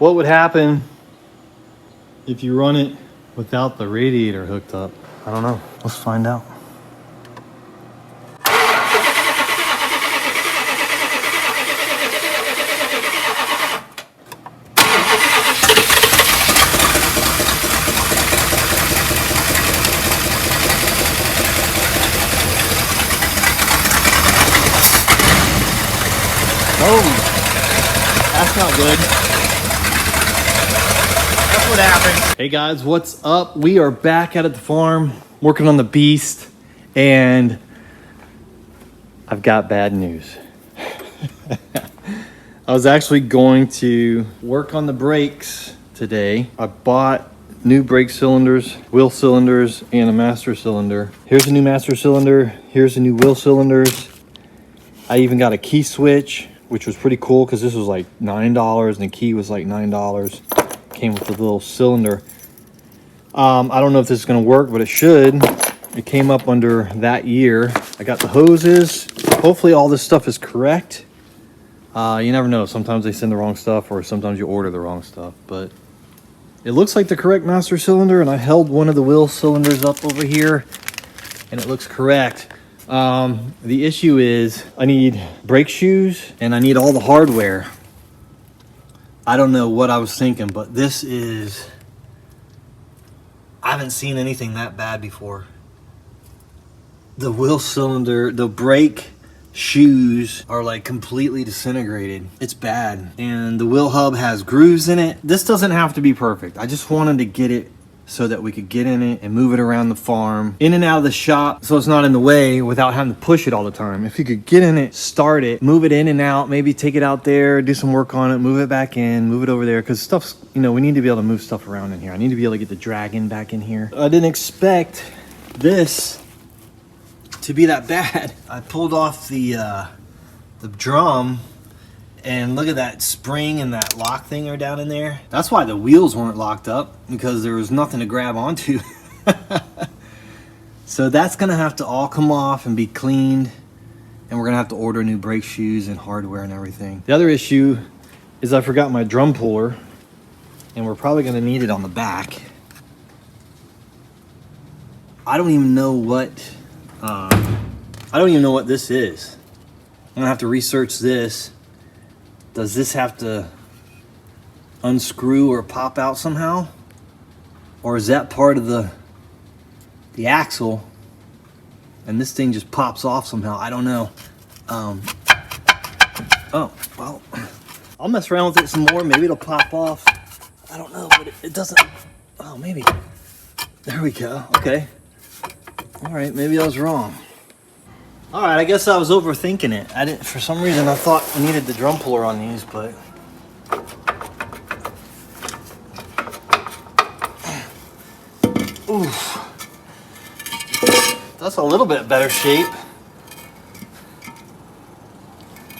What would happen if you run it without the radiator hooked up? I don't know. Let's find out. Oh, that's not good. That's what happened. Hey guys, what's up? We are back out at the farm working on the beast, and I've got bad news. I was actually going to work on the brakes today. I bought new brake cylinders, wheel cylinders, and a master cylinder. Here's a new master cylinder. Here's the new wheel cylinders. I even got a key switch, which was pretty cool because this was like $9 and the key was like $9. Came with a little cylinder. I don't know if this is going to work, but it should. It came up under that year. I got the hoses. Hopefully all this stuff is correct. You never know. Sometimes they send the wrong stuff, or sometimes you order the wrong stuff. But it looks like the correct master cylinder, and I held one of the wheel cylinders up over here, and it looks correct. The issue is I need brake shoes and I need all the hardware. I don't know what I was thinking, but this is, I haven't seen anything that bad before. The wheel cylinder, the brake shoes are like completely disintegrated. It's bad. And the wheel hub has grooves in it. This doesn't have to be perfect. I just wanted to get it so that we could get in it and move it around the farm, in and out of the shop, so it's not in the way without having to push it all the time. If you could get in it, start it, move it in and out, maybe take it out there, do some work on it, move it back in, move it over there, because stuff's, you know, we need to be able to move stuff around in here. I need to be able to get the dragon back in here. I didn't expect this to be that bad. I pulled off the drum, and look at that spring and that lock thing are down in there. That's why the wheels weren't locked up, because there was nothing to grab onto. So that's gonna have to all come off and be cleaned, and we're gonna have to order new brake shoes and hardware and everything. The other issue is I forgot my drum puller, and we're probably gonna need it on the back. I don't even know what this is. I'm gonna have to research this. Does this have to unscrew or pop out somehow? Or is that part of the axle and this thing just pops off somehow? I don't know. Oh, well, I'll mess around with it some more. Maybe it'll pop off. I don't know, but it doesn't. Oh, maybe. There we go. Okay. All right, maybe I was wrong. All right, I guess I was overthinking it. I didn't, for some reason, I thought I needed the drum puller on these, but oof, that's a little bit better shape.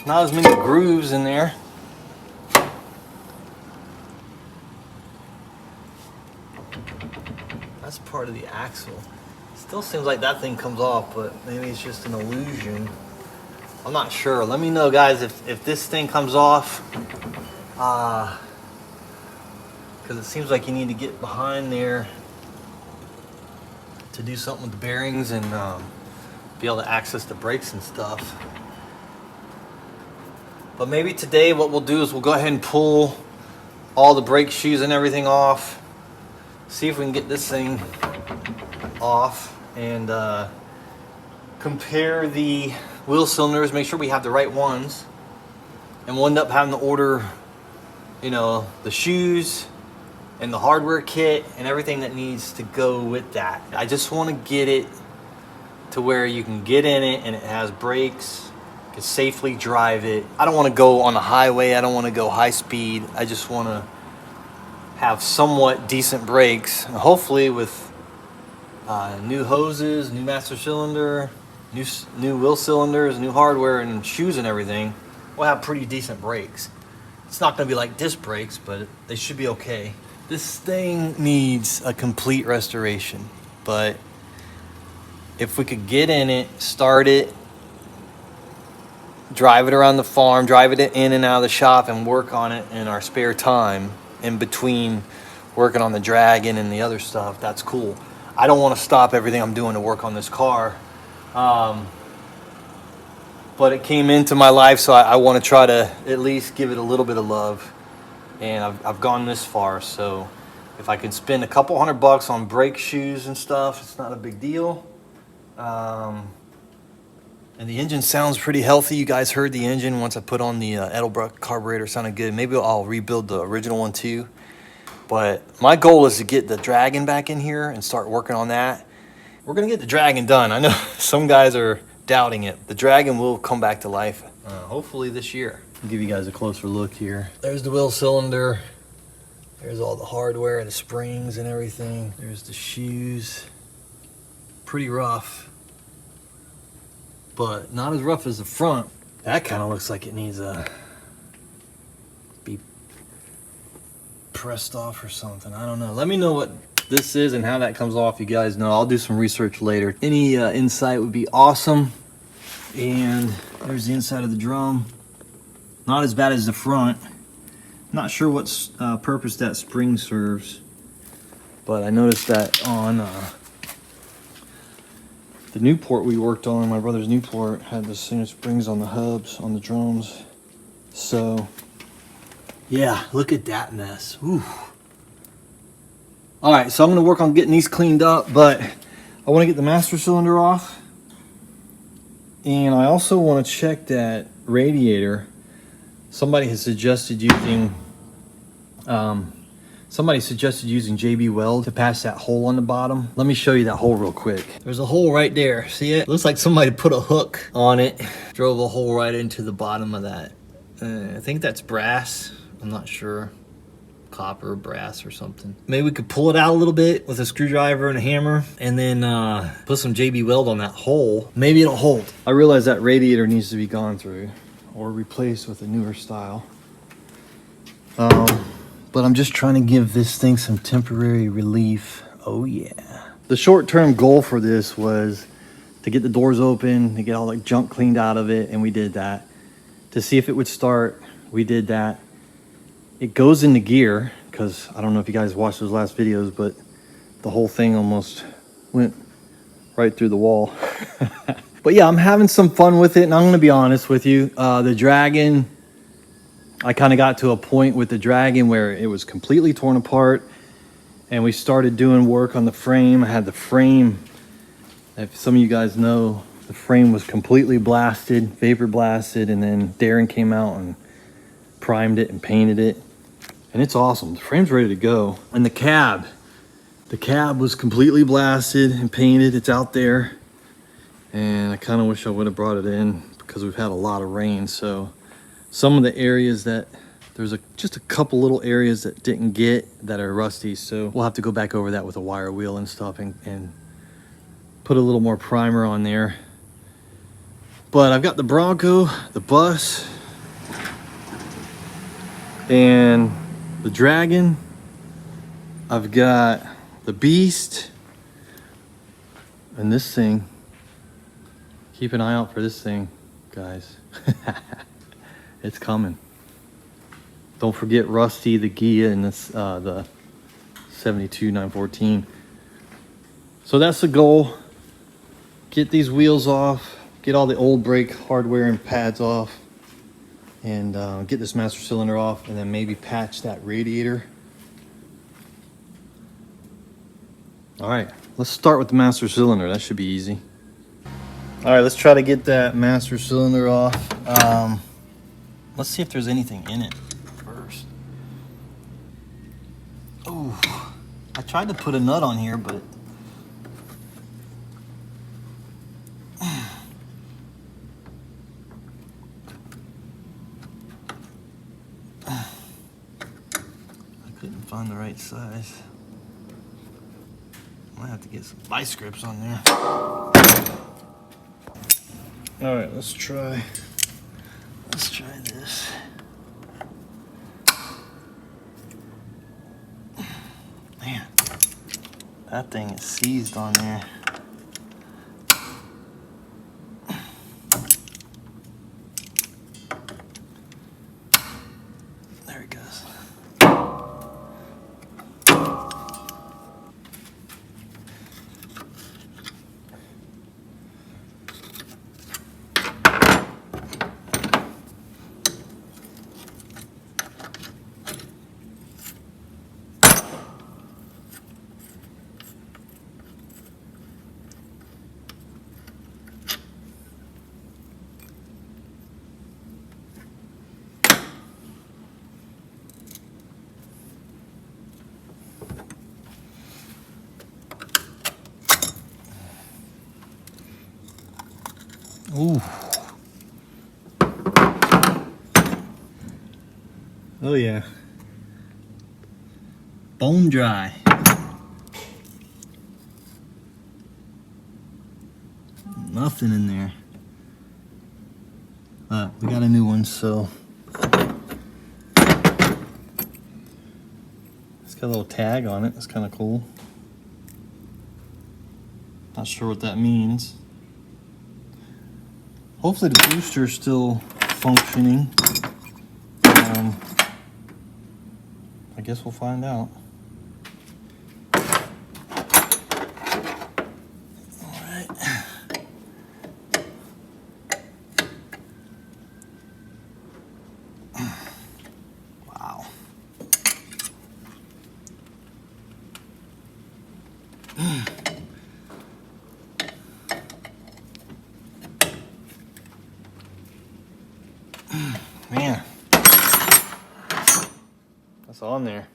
Not as many grooves in there. That's part of the axle. Still seems like that thing comes off, but maybe it's just an illusion. I'm not sure. Let me know, guys, if this thing comes off. Because it seems like you need to get behind there to do something with the bearings and be able to access the brakes and stuff. But maybe today what we'll do is we'll go ahead and pull all the brake shoes and everything off. See if we can get this thing off and compare the wheel cylinders, make sure we have the right ones, and we'll end up having to order, you know, the shoes and the hardware kit and everything that needs to go with that. I just want to get it to where you can get in it and it has brakes, you can safely drive it. I don't want to go on the highway, I don't want to go high speed, I just want to have somewhat decent brakes, and hopefully with new hoses, new master cylinder, new wheel cylinders, new hardware and shoes and everything, we'll have pretty decent brakes. It's not going to be like disc brakes, but they should be okay. This thing needs a complete restoration, but if we could get in it, start it, drive it around the farm, drive it in and out of the shop, and work on it in our spare time, in between working on the Dragon and the other stuff, that's cool. I don't want to stop everything I'm doing to work on this car. But it came into my life, so I want to try to at least give it a little bit of love. And I've gone this far, so if I can spend a couple $100 on brake shoes and stuff, it's not a big deal. And the engine sounds pretty healthy. You guys heard the engine once I put on the Edelbrock carburetor. Sounded good. Maybe I'll rebuild the original one too. But my goal is to get the Dragon back in here and start working on that. We're going to get the Dragon done. I know some guys are doubting it. The Dragon will come back to life, hopefully this year. I'll give you guys a closer look here. There's the wheel cylinder. There's all the hardware, the springs and everything. There's the shoes. Pretty rough, but not as rough as the front. That kind of looks like it needs a be pressed off or something. I don't know. Let me know what this is and how that comes off. You guys know. I'll do some research later. Any insight would be awesome. And there's the inside of the drum. Not as bad as the front. Not sure what purpose that spring serves, but I noticed that on the Newport we worked on, my brother's Newport, had the same springs on the hubs, on the drums. So, yeah, look at that mess. Ooh. All right, so I'm gonna work on getting these cleaned up, but I wanna get the master cylinder off. And I also wanna check that radiator. Somebody has suggested using JB Weld to patch that hole on the bottom. Let me show you that hole real quick. There's a hole right there. See it? Looks like somebody put a hook on it, drove a hole right into the bottom of that. I think that's brass. I'm not sure. Copper, brass, or something. Maybe we could pull it out a little bit with a screwdriver and a hammer, and then put some JB Weld on that hole. Maybe it'll hold. I realize that radiator needs to be gone through or replaced with a newer style. But I'm just trying to give this thing some temporary relief. Oh yeah. The short-term goal for this was to get the doors open, to get all the junk cleaned out of it, and we did that. To see if it would start, we did that. It goes into gear, because I don't know if you guys watched those last videos, but the whole thing almost went right through the wall. But yeah, I'm having some fun with it, and I'm gonna be honest with you. The Dragon, I kind of got to a point with the Dragon where it was completely torn apart, and we started doing work on the frame. I had the frame, if some of you guys know, the frame was completely blasted, vapor blasted, and then Darren came out and primed it and painted it, and it's awesome. The frame's ready to go. And the cab was completely blasted and painted. It's out there, and I kind of wish I would have brought it in because we've had a lot of rain. So some of the areas that there's just a couple little areas that didn't get that are rusty, so we'll have to go back over that with a wire wheel and stuff and put a little more primer on there. But I've got the Bronco, the bus, and the Dragon. I've got the Beast and this thing. Keep an eye out for this thing, guys. It's coming. Don't forget Rusty, the Ghia, and this the 72 914. So that's the goal. Get these wheels off, get all the old brake hardware and pads off, and get this master cylinder off, and then maybe patch that radiator. All right, let's start with the master cylinder. That should be easy. All right, let's try to get that master cylinder off. Let's see if there's anything in it first. Oh, I tried to put a nut on here, but I couldn't find the right size. Might have to get some vice grips on there. All right, let's try this. Man, that thing is seized on there. There it goes. Ooh. Oh yeah. Bone dry. Nothing in there. We got a new one, so it's got a little tag on it. That's kind of cool. Not sure what that means. Hopefully the booster's still functioning. I guess we'll find out. Alright. Wow. Man, that's on there.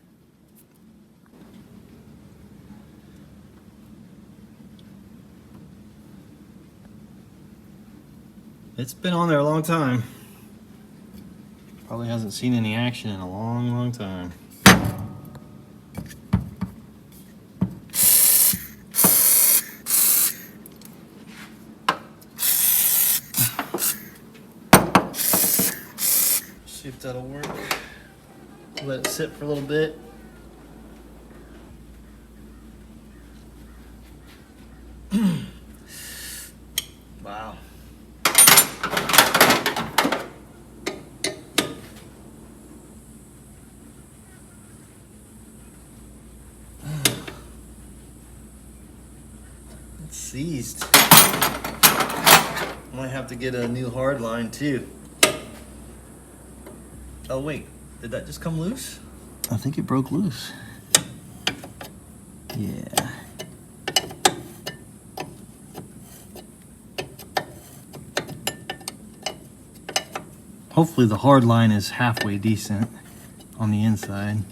It's been on there a long time. Probably hasn't seen any action in a long, long time. See if that'll work. Let it sit for a little bit. Wow. It's seized. Might have to get a new hard line too. Oh wait, did that just come loose? I think it broke loose. Yeah. Hopefully the hard line is halfway decent on the inside.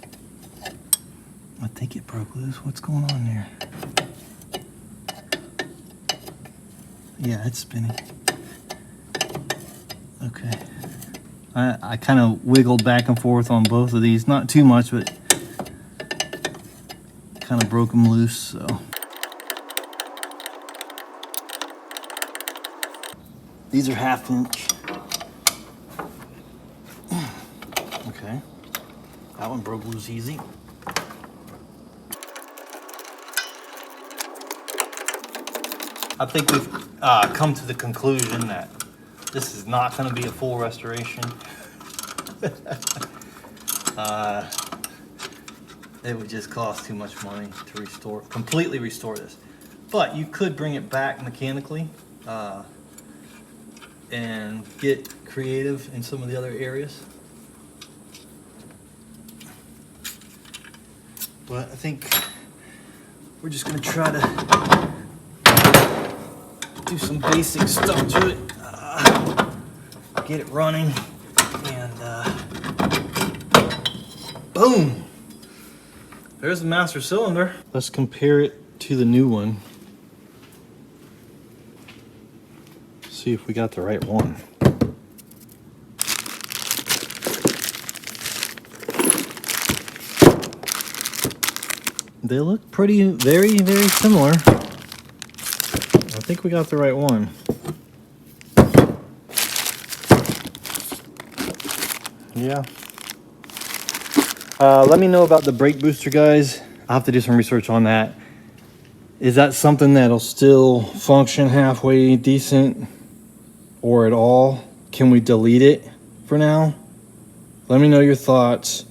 I think it broke loose. What's going on there? Yeah, it's spinning. Okay. I kind of wiggled back and forth on both of these. Not too much, but kind of broke them loose, so. These are 1/2 inch. Okay. That one broke loose easy. I think we've come to the conclusion that this is not going to be a full restoration. It would just cost too much money to completely restore this. But you could bring it back mechanically and get creative in some of the other areas. But I think we're just going to try to do some basic stuff to it, get it running, and boom! There's the master cylinder. Let's compare it to the new one. See if we got the right one. They look very, very similar. I think we got the right one. Yeah. Let me know about the brake booster, guys. I'll have to do some research on that. Is that something that'll still function halfway decent or at all? Can we delete it for now? Let me know your thoughts.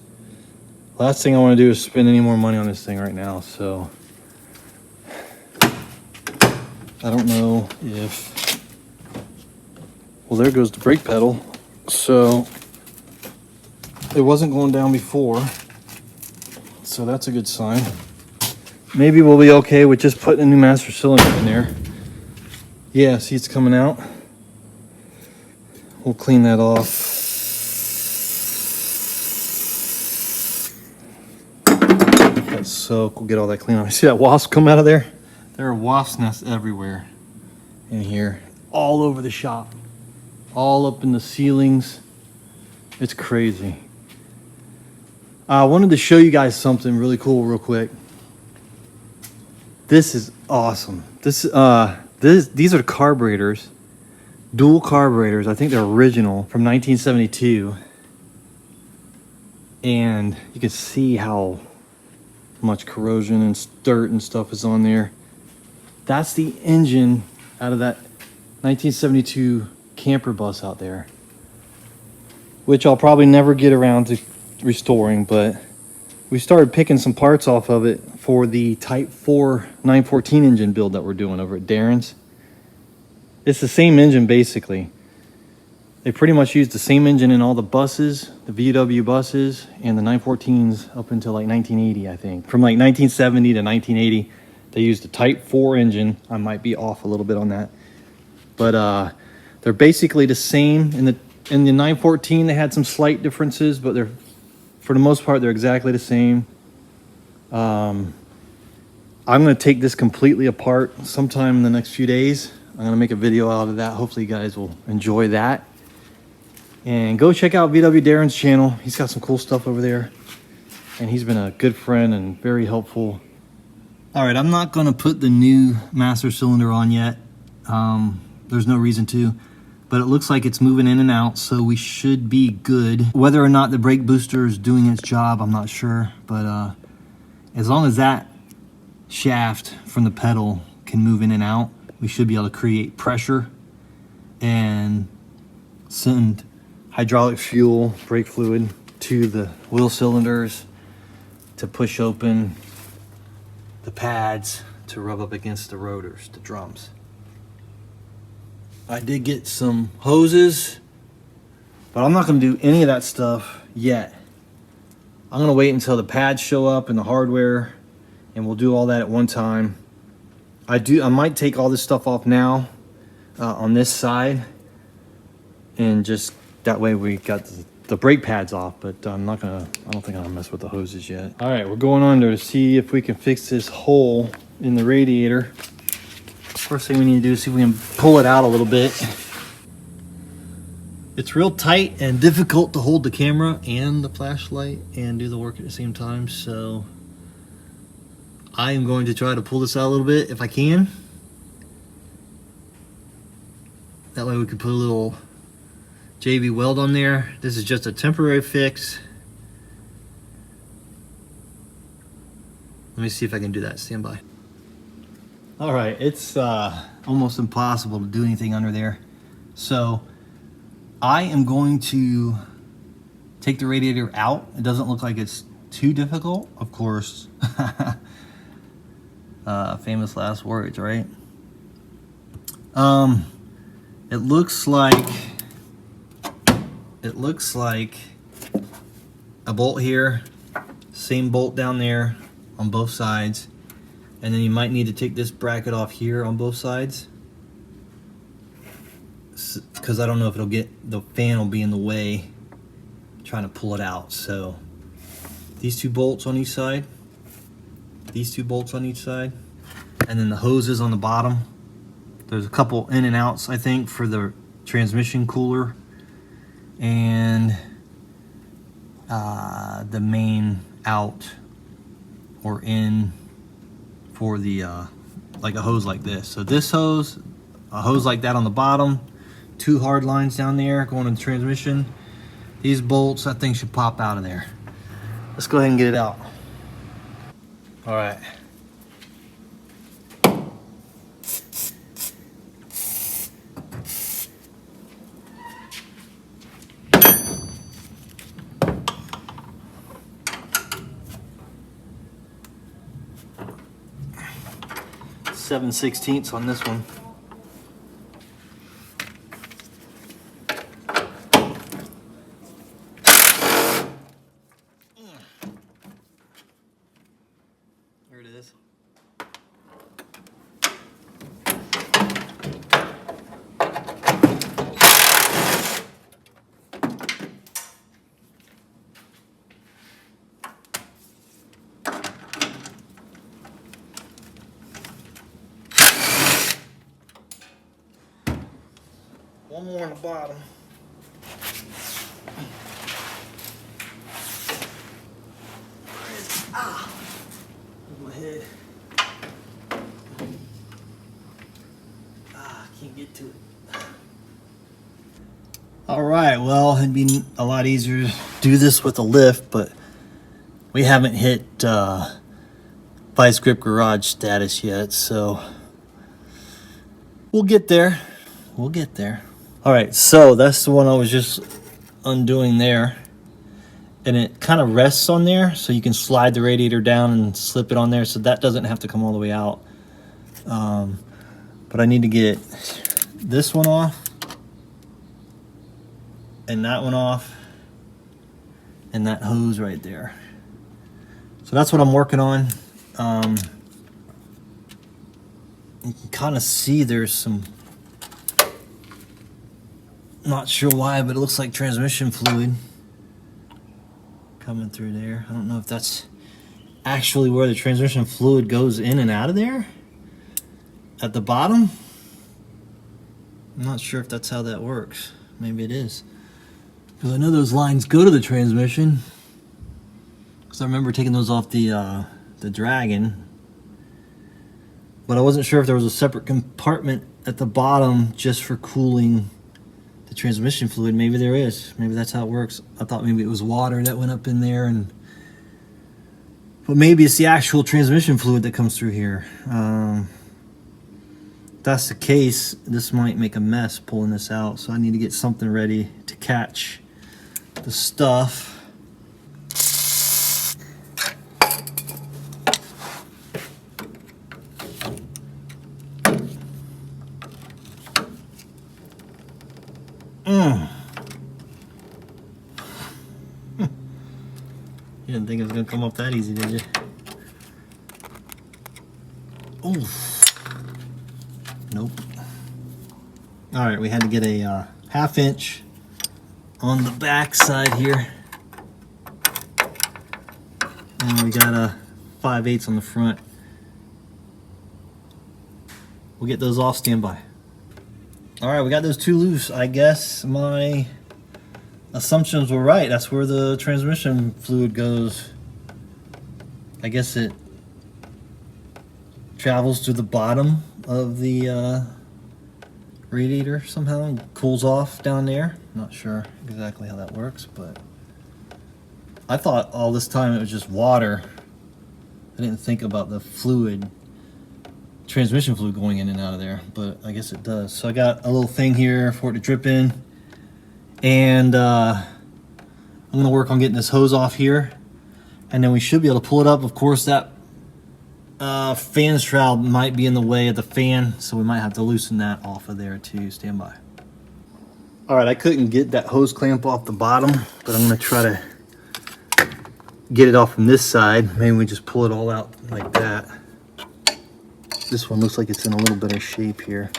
Last thing I want to do is spend any more money on this thing right now, so I don't know if... Well, there goes the brake pedal. So it wasn't going down before, so that's a good sign. Maybe we'll be okay with just putting a new master cylinder in there. Yeah, see it's coming out. We'll clean that off. That soak, we'll get all that clean off. See that wasp come out of there? There are wasp nests everywhere in here. all over the shop, all up in the ceilings. It's crazy. I wanted to show you guys something really cool real quick. This is awesome. These are carburetors, dual carburetors. I think they're original from 1972. And you can see how much corrosion and dirt and stuff is on there. That's the engine out of that 1972 camper bus out there, which I'll probably never get around to restoring, but we started picking some parts off of it for the Type 4 914 engine build that we're doing over at Darren's. It's the same engine basically. They pretty much use the same engine in all the buses, the VW buses, and the 914s up until like 1980, I think. From like 1970 to 1980, they used the Type 4 engine. I might be off a little bit on that. But they're basically the same. In the 914, they had some slight differences, but they're, for the most part, they're exactly the same. I'm gonna take this completely apart sometime in the next few days. I'm gonna make a video out of that. Hopefully you guys will enjoy that. And go check out VW Darren's channel. He's got some cool stuff over there. And he's been a good friend and very helpful. All right, I'm not gonna put the new master cylinder on yet. There's no reason to, but it looks like it's moving in and out, so we should be good. Whether or not the brake booster is doing its job, I'm not sure, but as long as that shaft from the pedal can move in and out, we should be able to create pressure and send hydraulic fuel, brake fluid to the wheel cylinders to push open the pads to rub up against the rotors, the drums. I did get some hoses, but I'm not going to do any of that stuff yet. I'm going to wait until the pads show up and the hardware, and we'll do all that at one time. I might take all this stuff off now on this side, and just that way we got the brake pads off, but I don't think I'm gonna mess with the hoses yet. All right, we're going under to see if we can fix this hole in the radiator. First thing we need to do is see if we can pull it out a little bit. It's real tight and difficult to hold the camera and the flashlight and do the work at the same time, so I am going to try to pull this out a little bit if I can. That way we can put a little JV weld on there. This is just a temporary fix. Let me see if I can do that. Stand by. All right, it's almost impossible to do anything under there. So I am going to take the radiator out. It doesn't look like it's too difficult, of course. Famous last words, right? It looks like a bolt here, same bolt down there on both sides, and then you might need to take this bracket off here on both sides, because I don't know if it'll get, the fan will be in the way trying to pull it out. So these two bolts on each side, these two bolts on each side, and then the hoses on the bottom. There's a couple in and outs, I think, for the transmission cooler and the main out or in for the like a hose like this. So this hose, a hose like that on the bottom, two hard lines down there going in the transmission. These bolts, that thing should pop out of there. Let's go ahead and get it out. All right. Seven 16ths on this one. There it is. One more on the bottom. Ah, my head. Ah, can't get to it. All right, well, it'd be a lot easier to do this with a lift, but we haven't hit vice grip garage status yet, so we'll get there. We'll get there. All right, so that's the one I was just undoing there. And it kind of rests on there, so you can slide the radiator down and slip it on there, so that doesn't have to come all the way out. But I need to get this one off, and that one off, and that hose right there. So that's what I'm working on. You can kind of see there's some, not sure why, but it looks like transmission fluid coming through there. I don't know if that's actually where the transmission fluid goes in and out of there at the bottom. I'm not sure if that's how that works. Maybe it is, because I know those lines go to the transmission, because I remember taking those off the Dragon, but I wasn't sure if there was a separate compartment at the bottom just for cooling the transmission fluid. Maybe there is. Maybe that's how it works. I thought maybe it was water that went up in there, but maybe it's the actual transmission fluid that comes through here. If that's the case, this might make a mess pulling this out, so I need to get something ready to catch the stuff. You didn't think it was gonna come up that easy, did you? Oof. Nope. All right, we had to get a 1/2 inch on the back side here, and we got a 5/8 on the front. We'll get those off standby. All right, we got those two loose. I guess my assumptions were right. That's where the transmission fluid goes. I guess it travels to the bottom of the radiator somehow and cools off down there. Not sure exactly how that works, but I thought all this time it was just water. I didn't think about the fluid, transmission fluid going in and out of there, but I guess it does. So I got a little thing here for it to drip in, and I'm gonna work on getting this hose off here, and then we should be able to pull it up. Of course, that fan shroud might be in the way of the fan, so we might have to loosen that off of there too. Stand by. All right, I couldn't get that hose clamp off the bottom, but I'm gonna try to get it off from this side. Maybe we just pull it all out like that. This one looks like it's in a little better shape here.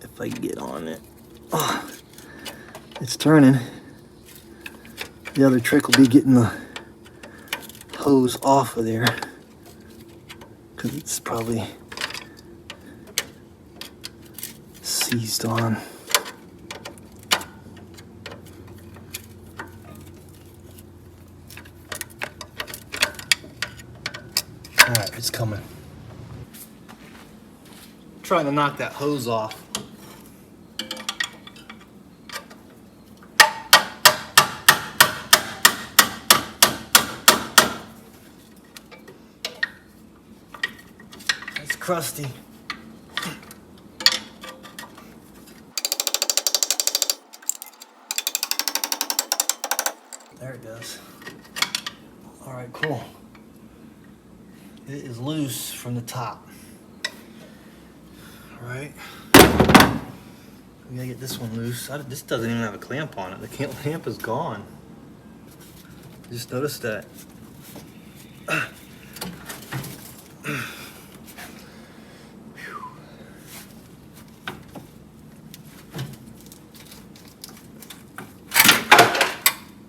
If I get on it. Oh, it's turning. The other trick will be getting the hose off of there, because it's probably seized on. All right, it's coming. Trying to knock that hose off. It's crusty. There it goes. All right, cool. It is loose from the top. All right. We gotta get this one loose. This doesn't even have a clamp on it. The clamp is gone. I just noticed that.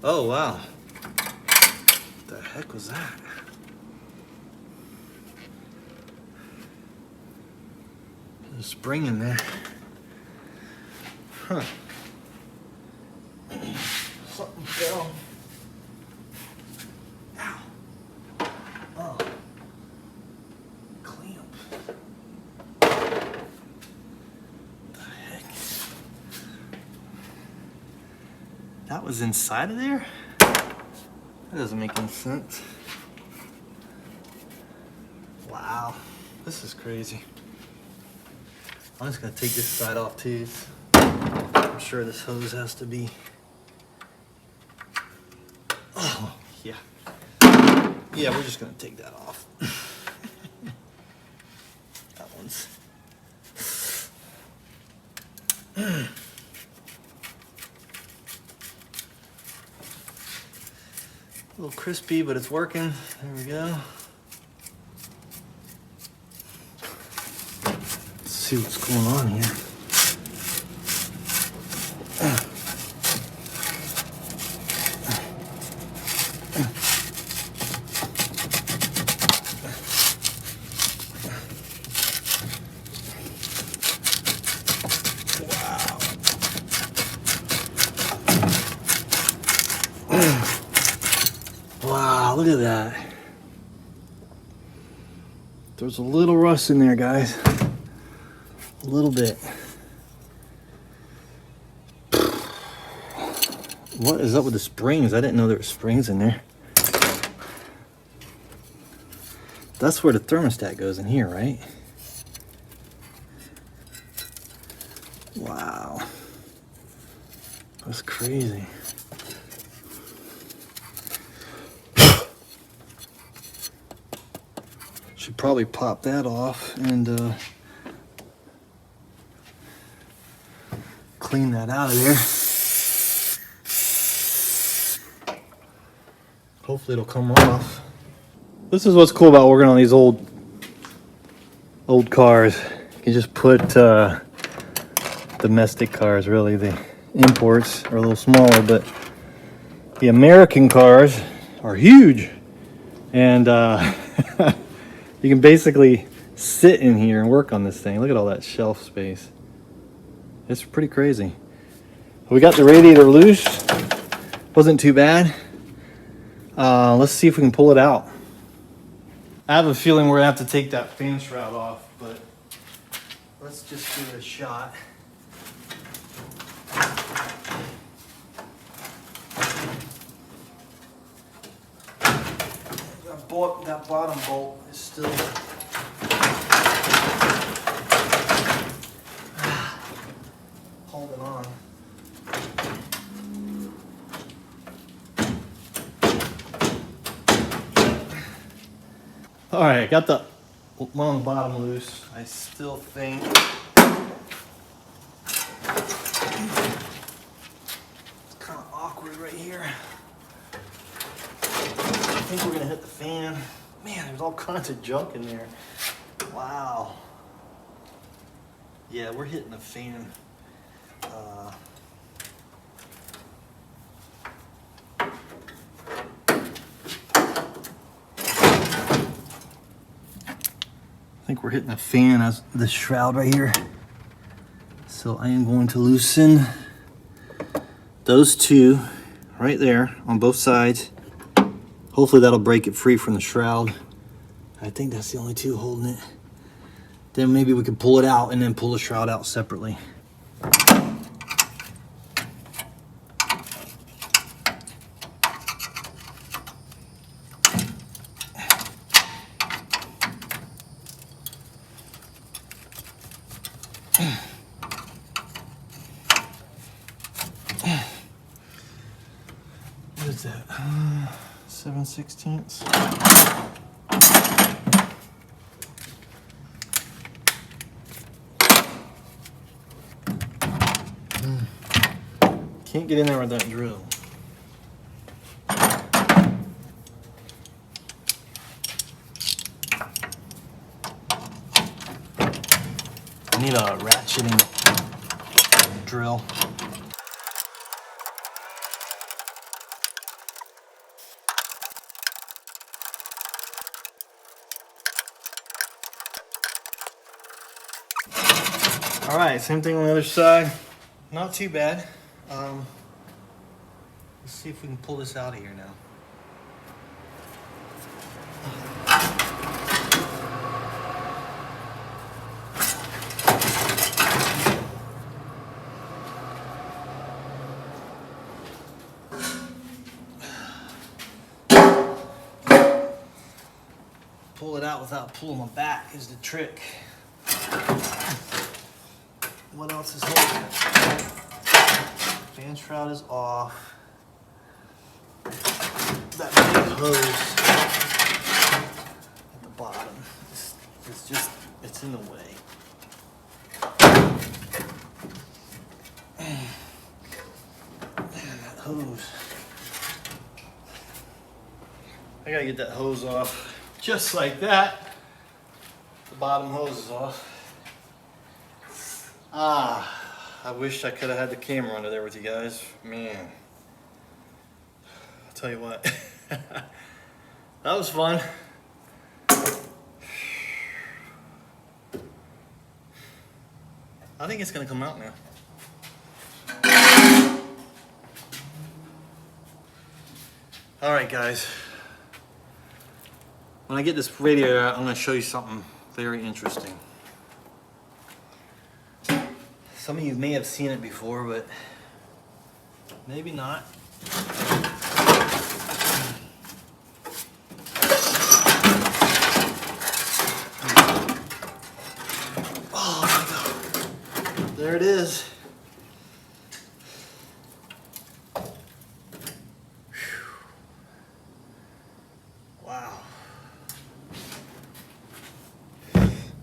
Oh, wow. What the heck was that? There's a spring in there. Huh. Something fell. Ow. Oh. Clamp. What the heck? That was inside of there? That doesn't make any sense. Wow. This is crazy. I'm just gonna take this side off too. I'm sure this hose has to be. Oh, yeah. Yeah, we're just gonna take that off. That one's. A little crispy, but it's working. There we go. Let's see what's going on here. Wow, look at that. There's a little rust in there, guys. A little bit. What is up with the springs? I didn't know there were springs in there. That's where the thermostat goes, in here, right? Wow. That's crazy. Should probably pop that off and clean that out of there. Hopefully it'll come off. This is what's cool about working on these old cars. You can just put domestic cars, really. The imports are a little smaller, but the American cars are huge. And you can basically sit in here and work on this thing. Look at all that shelf space. It's pretty crazy. We got the radiator loose. Wasn't too bad. Let's see if we can pull it out. I have a feeling we're gonna have to take that fan shroud off, but let's just give it a shot. That bottom bolt is still holding on. All right, got the one on the bottom loose. I still think it's kind of awkward right here. I think we're gonna hit the fan. Man, there's all kinds of junk in there. Wow. Yeah, we're hitting the fan. I think we're hitting the fan as the shroud right here. So I am going to loosen those two right there on both sides. Hopefully that'll break it free from the shroud. I think that's the only two holding it. Then maybe we could pull it out and then pull the shroud out separately. What is that? 7/16. Can't get in there with that drill. I need a ratcheting drill. All right, same thing on the other side. not too bad. Let's see if we can pull this out of here now. Pull it out without pulling my back is the trick. What else is holding it? Fan shroud is off. That big hose at the bottom. It's in the way. Man, that hose. I gotta get that hose off. Just like that. The bottom hose is off. I wish I could have had the camera under there with you guys. Man. I'll tell you what. That was fun. I think it's gonna come out now. All right, guys. When I get this radiator out, I'm gonna show you something very interesting. Some of you may have seen it before, but maybe not. Oh my God. There it is. Wow.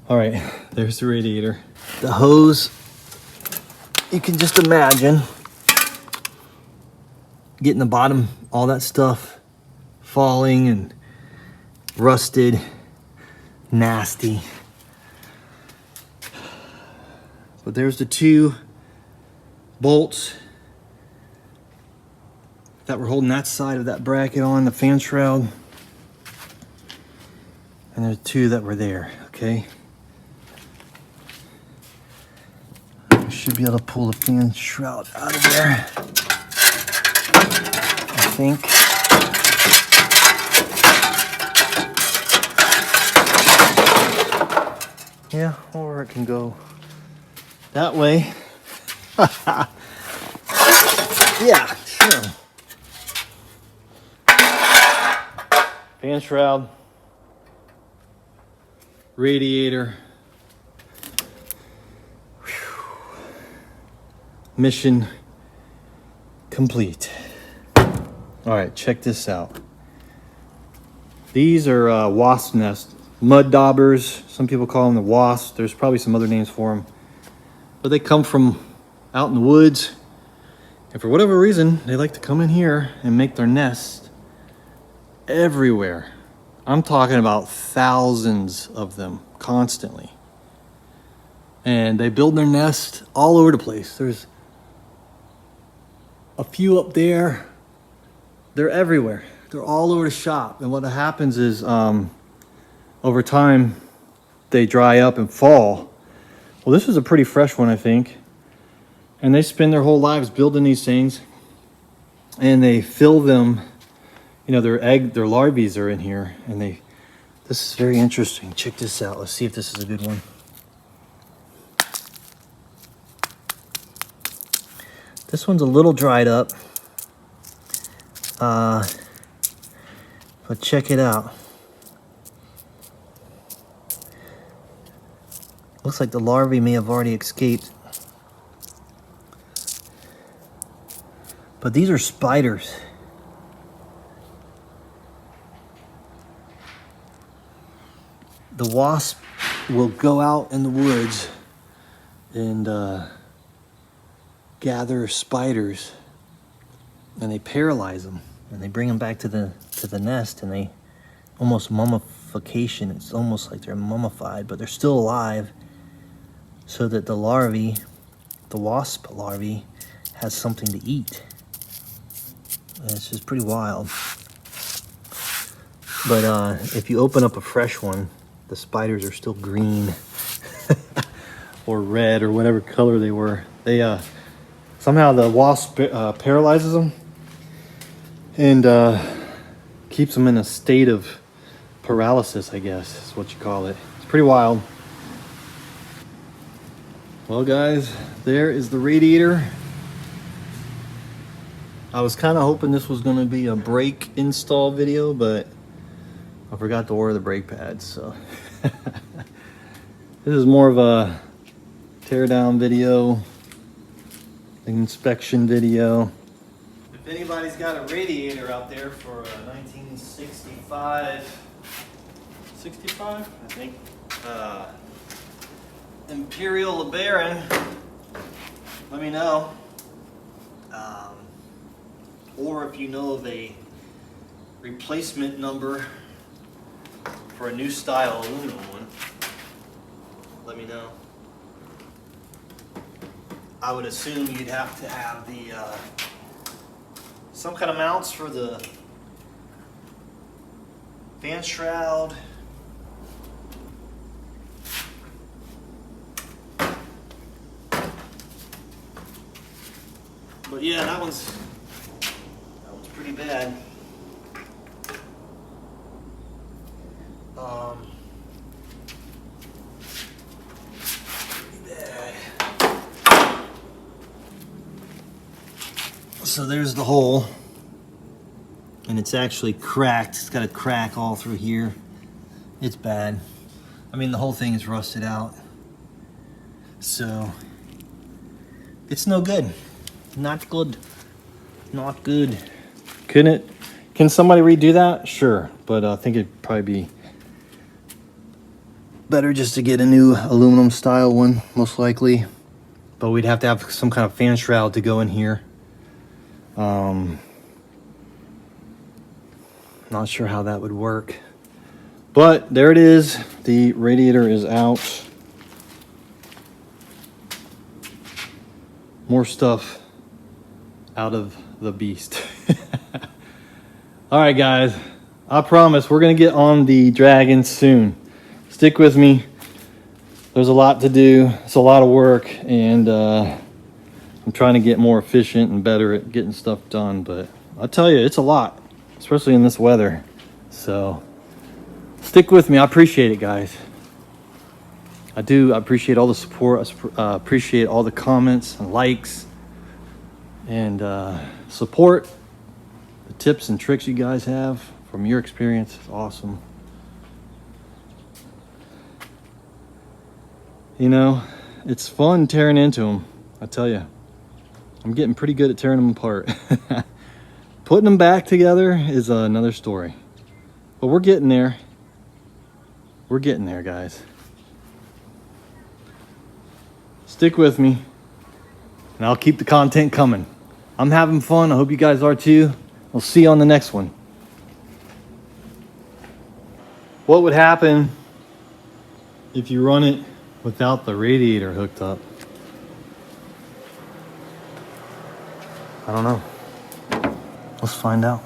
All right, there's the radiator. The hose, you can just imagine getting the bottom, all that stuff falling and rusted, nasty. But there's the two bolts that were holding that side of that bracket on, the fan shroud. And there's two that were there, okay? I should be able to pull the fan shroud out of there, I think. Yeah, or it can go that way. Yeah, sure. Fan shroud, radiator. Mission complete. All right, check this out. These are wasp nests, mud daubers. Some people call them the wasps. There's probably some other names for them. But they come from out in the woods. And for whatever reason, they like to come in here and make their nest everywhere. I'm talking about thousands of them constantly. And they build their nest all over the place. There's a few up there. They're everywhere. They're all over the shop. And what happens is over time, they dry up and fall. Well, this is a pretty fresh one, I think. And they spend their whole lives building these things. And they fill them, you know, their larvae are in here. And this is very interesting. Check this out. Let's see if this is a good one. This one's a little dried up, but check it out. Looks like the larvae may have already escaped. But these are spiders. The wasp will go out in the woods and gather spiders, and they paralyze them, and they bring them back to the nest, and they almost mummification. It's almost like they're mummified, but they're still alive, so that the larvae, the wasp larvae, has something to eat. And it's just pretty wild. But if you open up a fresh one, the spiders are still green or red or whatever color they were. Somehow the wasp paralyzes them and keeps them in a state of paralysis, I guess is what you call it. It's pretty wild. Well guys, there is the radiator. I was kind of hoping this was going to be a brake install video, but I forgot to order the brake pads, so this is more of a teardown video, inspection video. If anybody's got a radiator out there for a 1965, 65, I think, Imperial LeBaron, let me know. Or if you know of a replacement number for a new style aluminum one, let me know. I would assume you'd have to have the some kind of mounts for the fan shroud. But yeah, that one's pretty bad. Pretty bad. So there's the hole, and it's actually cracked. It's got a crack all through here. It's bad. I mean, the whole thing is rusted out. So it's no good. Not good. Not good. Can somebody redo that? Sure, but I think it'd probably be better just to get a new aluminum style one, most likely. But we'd have to have some kind of fan shroud to go in here. Not sure how that would work. But there it is. The radiator is out. More stuff out of the beast. All right, guys, I promise we're gonna get on the Dragon soon. Stick with me. There's a lot to do. It's a lot of work, and I'm trying to get more efficient and better at getting stuff done, but I'll tell you, it's a lot, especially in this weather. So stick with me. I appreciate it, guys. I do. I appreciate all the support. I appreciate all the comments and likes and support. The tips and tricks you guys have from your experience is awesome. You know, it's fun tearing into them. I tell you, I'm getting pretty good at tearing them apart. Putting them back together is another story. But we're getting there. We're getting there, guys. Stick with me, and I'll keep the content coming. I'm having fun. I hope you guys are too. We'll see you on the next one. What would happen if you run it without the radiator hooked up? I don't know. Let's find out.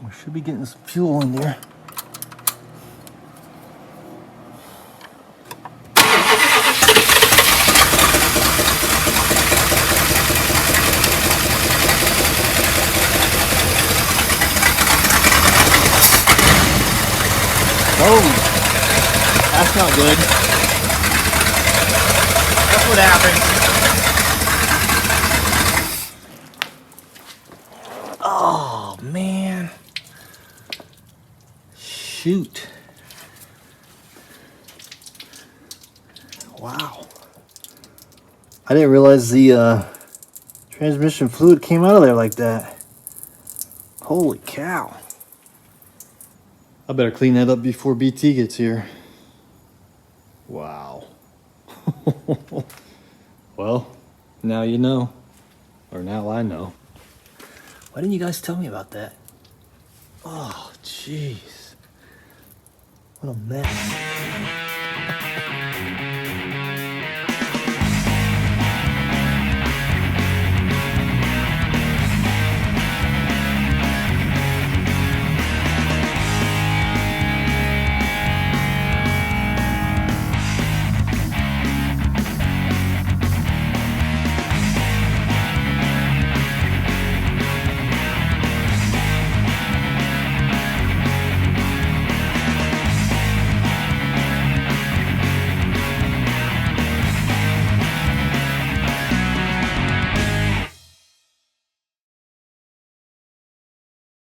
We should be getting some fuel in there. Oh, that's not good. That's what happened. Oh, man. Shoot. Wow. I didn't realize the transmission fluid came out of there like that. Holy cow. I better clean that up before BT gets here. Wow. Well, now you know. Or now I know. Why didn't you guys tell me about that? Oh, jeez. What a mess.